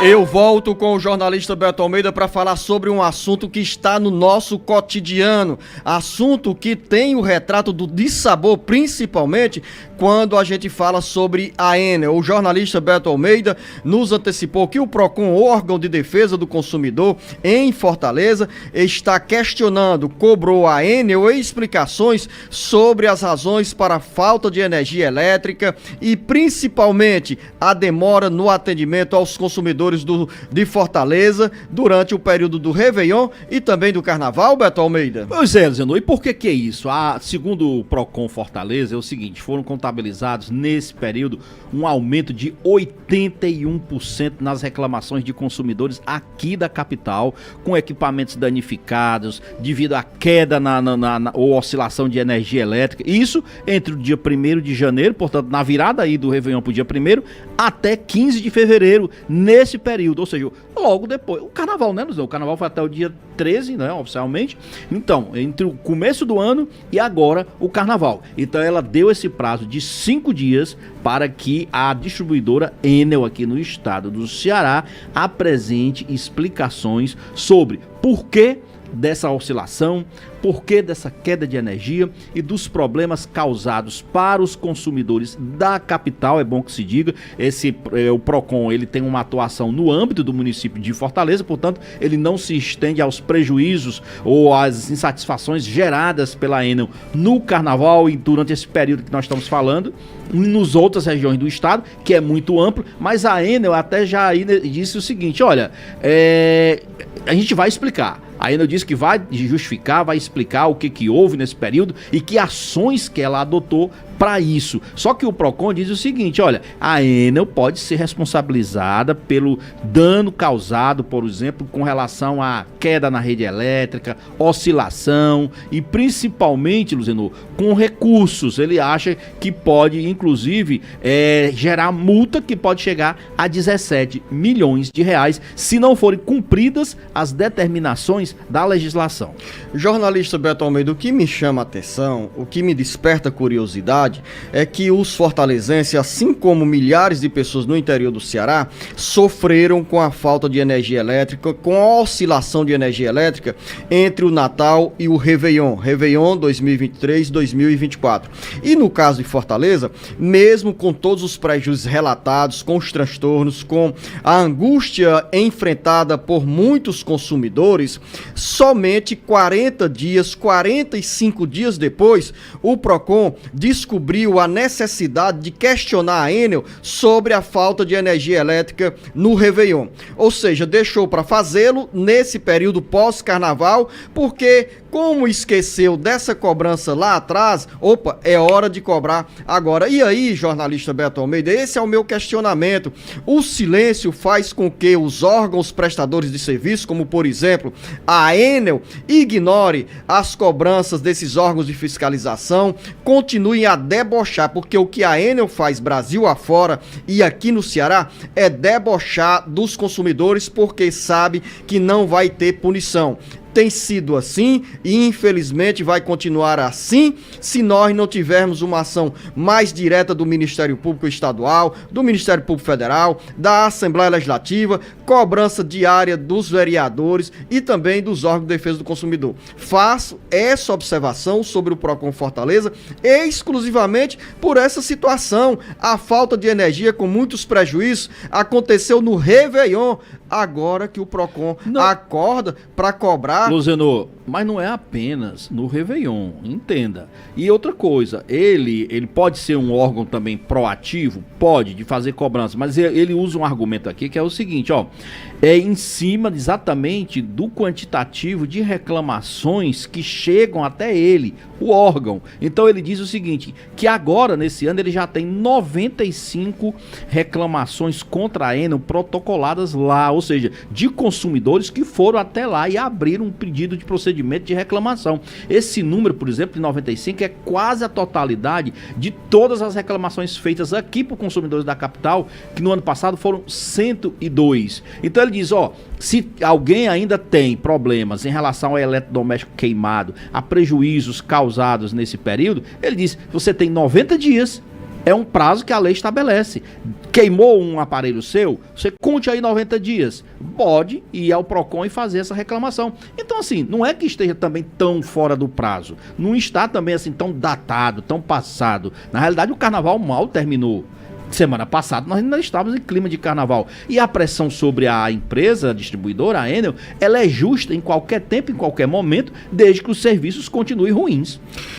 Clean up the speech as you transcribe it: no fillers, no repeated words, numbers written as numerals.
Eu volto com o jornalista Beto Almeida para falar sobre um assunto que está no nosso cotidiano, assunto que tem o retrato do dissabor, principalmente quando a gente fala sobre a Enel. O jornalista Beto Almeida nos antecipou que o PROCON, órgão de defesa do consumidor em Fortaleza, está questionando, cobrou a Enel explicações sobre as razões para a falta de energia elétrica e principalmente a demora no atendimento aos consumidores de Fortaleza durante o período do Réveillon e também do Carnaval, Beto Almeida. Pois é, Zenô, e por que é isso? Segundo o PROCON Fortaleza, é o seguinte, foram contabilizados nesse período um aumento de 81% nas reclamações de consumidores aqui da capital, com equipamentos danificados, devido à queda ou oscilação de energia elétrica. Isso entre o dia 1º de janeiro, portanto, na virada aí do Réveillon para o dia 1º, até 15 de fevereiro, nesse período, ou seja, logo depois, o Carnaval, né, Luzão? O Carnaval foi até o dia 13, né, oficialmente. Então, entre o começo do ano e agora o Carnaval. Então, ela deu esse prazo de 5 dias para que a distribuidora Enel aqui no estado do Ceará apresente explicações sobre por que dessa oscilação, porquê dessa queda de energia e dos problemas causados para os consumidores da capital. É bom que se diga, o PROCON, ele tem uma atuação no âmbito do município de Fortaleza, portanto, ele não se estende aos prejuízos ou às insatisfações geradas pela Enel no Carnaval e durante esse período que nós estamos falando, nos outras regiões do estado, que é muito amplo, mas a Enel até já disse o seguinte, olha, a gente vai explicar. A Enel disse que vai justificar, vai explicar o que houve nesse período e que ações que ela adotou para isso. Só que o PROCON diz o seguinte, olha, a Enel pode ser responsabilizada pelo dano causado, por exemplo, com relação à queda na rede elétrica, oscilação e principalmente, Luzenor, com recursos. Ele acha que pode, inclusive, gerar multa que pode chegar a 17 milhões de reais se não forem cumpridas as determinações da legislação. Jornalista Beto Almeida, o que me chama a atenção, o que me desperta curiosidade é que os fortalezenses, assim como milhares de pessoas no interior do Ceará, sofreram com a falta de energia elétrica, com a oscilação de energia elétrica entre o Natal e o Réveillon 2023-2024. E no caso de Fortaleza, mesmo com todos os prejuízos relatados, com os transtornos, com a angústia enfrentada por muitos consumidores, somente 45 dias depois, o PROCON descobriu a necessidade de questionar a Enel sobre a falta de energia elétrica no Réveillon. Ou seja, deixou para fazê-lo nesse período pós-carnaval, porque como esqueceu dessa cobrança lá atrás, é hora de cobrar agora. E aí, jornalista Beto Almeida, esse é o meu questionamento. O silêncio faz com que os órgãos prestadores de serviço, como por exemplo a Enel, ignore as cobranças desses órgãos de fiscalização, continuem a debochar, porque o que a Enel faz Brasil afora e aqui no Ceará é debochar dos consumidores, porque sabe que não vai ter punição. Tem sido assim e infelizmente vai continuar assim se nós não tivermos uma ação mais direta do Ministério Público Estadual, do Ministério Público Federal, da Assembleia Legislativa, cobrança diária dos vereadores e também dos órgãos de defesa do consumidor. Faço essa observação sobre o PROCON Fortaleza exclusivamente por essa situação. A falta de energia com muitos prejuízos aconteceu no Réveillon, agora que o PROCON acorda para cobrar. Luzenor, mas não é apenas no Réveillon, entenda. E outra coisa, ele pode ser um órgão também proativo, pode, de fazer cobrança, mas ele usa um argumento aqui que é o seguinte, é em cima exatamente do quantitativo de reclamações que chegam até ele, o órgão. Então ele diz o seguinte, que agora, nesse ano, ele já tem 95 reclamações contra a Enel protocoladas lá, ou seja, de consumidores que foram até lá e abriram um pedido de procedimento de reclamação. Esse número, por exemplo, de 95 é quase a totalidade de todas as reclamações feitas aqui por consumidores da capital, que no ano passado foram 102. Então ele diz, se alguém ainda tem problemas em relação ao eletrodoméstico queimado, a prejuízos causados nesse período, ele diz, você tem 90 dias, é um prazo que a lei estabelece. queimou um aparelho seu, você conte aí 90 dias. Pode ir ao PROCON e fazer essa reclamação. Então, assim, não é que esteja também tão fora do prazo. Não está também, assim, tão datado, tão passado. Na realidade, o carnaval mal terminou. Semana passada nós ainda estávamos em clima de carnaval. E a pressão sobre a empresa, a distribuidora, a Enel, ela é justa em qualquer tempo, em qualquer momento, desde que os serviços continuem ruins.